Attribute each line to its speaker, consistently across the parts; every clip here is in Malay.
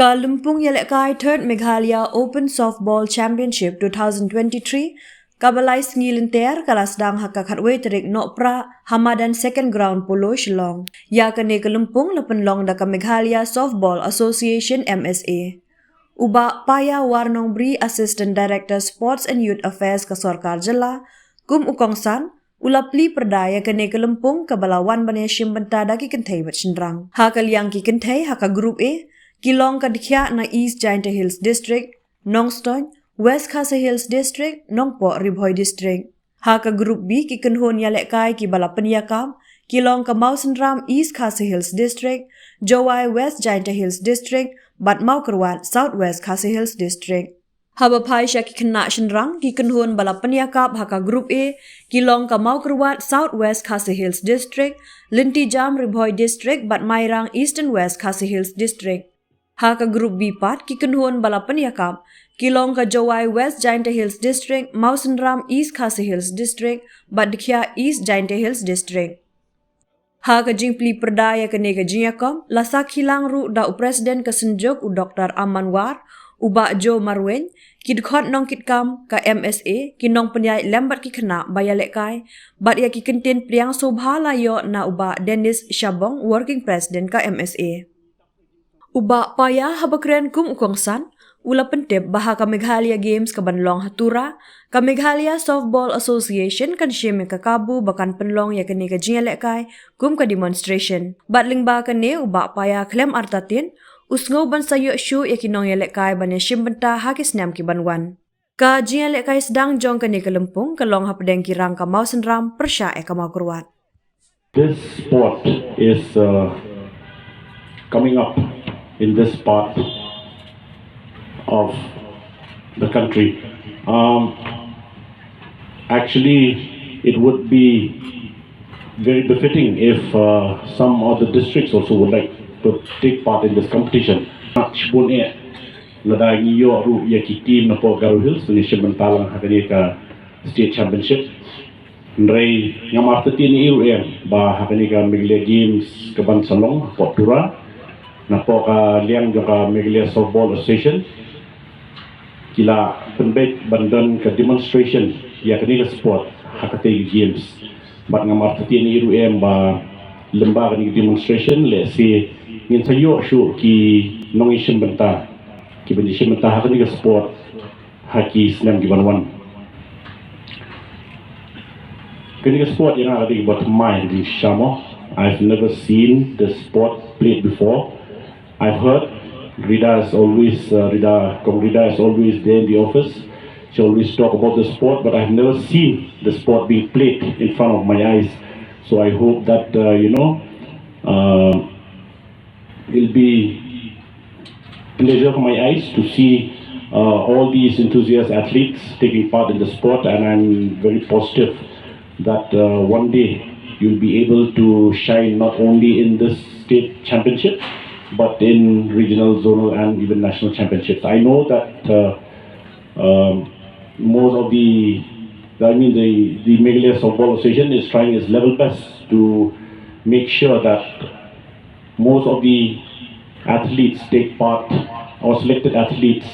Speaker 1: Ka Lumpung Yalekai 3rd Meghalaya Open Softball Championship 2023 kabalai sengilinter kalas dang hakakatwe terik nok pra Hamadan second ground polo Shillong. Ya kene ke Lumpung le Pynlong da ka Meghalaya Softball Association MSA. Uba Paya Warnong Bri Assistant Director Sports and Youth Affairs ka Sarkar Jela, kum ukongsan ulapli perdaya kene ke Lumpung kabalawan bane shimbenta daki kentai bercendrang. Haka liang ki kentai haka group A Kilong kadikya na East Giant Hills District, Nongstoy, West Khasi Hills District, Nongpo Ribhoy District. Haka Group B kikenhon yalekai ki balapan yakam, Kilong ka Mausenram East Khasi Hills District, Jowai West Giant Hills District, Bat Maukerwat South West Khasi Hills District. Haba pai sya ki kena shenrang kikenhon balapan yakap haka Group A, Kilong ka Maukerwat South West Khasi Hills District, Linti Jam Ribhoy District, Bat Mairang East and West Khasi Hills District. Haka Group B part kikenhon balapan yakap, Kilong ka Jowai West Giant Hills District, Mausenram East Khasi Hills District, Badikya East Giant Hills District. Haka jingpli perdaya kene ka jinyakom, lasak hilang ru da Presiden ka senjok u Dr. Amanwar, uba Jo Marwen, kidkhot nong kitkam ka MSA, kinong penyai lembat ki kena bayalekai, bat ya ki kentin priang sobha layo na uba Dennis Shabong, Working President ka MSA. Uba paya habakren kum ukongsan, ula pentep baha ka Meghalaya Games ka Pynlong hatura, ka Meghalaya Softball Association kan syem ka kabu bakan Pynlong ya kene ka jingalekkai kum ka demonstration. Batling ba kene uba paya klem artatin, usngau ban sayo syu ya kinong yalekkai ban ya syem benta hakis nam ki banwan. Ka jingalekkai sedang jong kene ka Lumpung ka long hapdeng kirang ka Mausenram persya ka Maukerwat.
Speaker 2: This sport is coming up in this part of the country. Actually, it would be very befitting if some of the districts also would like to take part in this competition. Ladang iyo ru yaki team na po Garo Hills ni Shimbantalang hakani ka state championship. Nray ngamartati ni iyo ba hakani ka Meghalaya Games ka Bansalong po Tura. Na po ka liang ka Meghalaya Softball Association kila penbet bandan ka demonstration ya kanila sport hakatay games bat nga martati ni iru ba lemba ni demonstration le si ngin sayo shu ki nong isim benta ki bendisem benta hakatay sport haki snam gibanwan kanila sport yang ada di bot mind di Shamo. I've never seen the sport played before. I've heard Rida is always there in the office. She always talk about the sport, but I've never seen the sport being played in front of my eyes. So I hope that it'll be pleasure for my eyes to see all these enthusiast athletes taking part in the sport, and I'm very positive that one day you'll be able to shine not only in this state championship but in regional, zonal and even national championships. I know that most of the Meghalaya Softball Association is trying its level best to make sure that most of the athletes take part, or selected athletes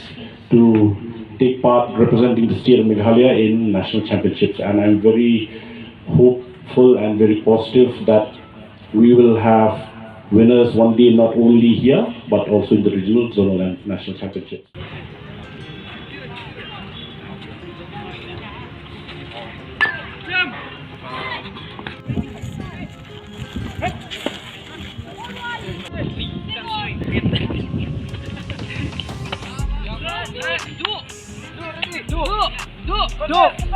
Speaker 2: to take part representing the state of Meghalaya in national championships. And I'm very hopeful and very positive that we will have winners one day, not only here but also in the regional, zonal and national championships.
Speaker 3: Shot!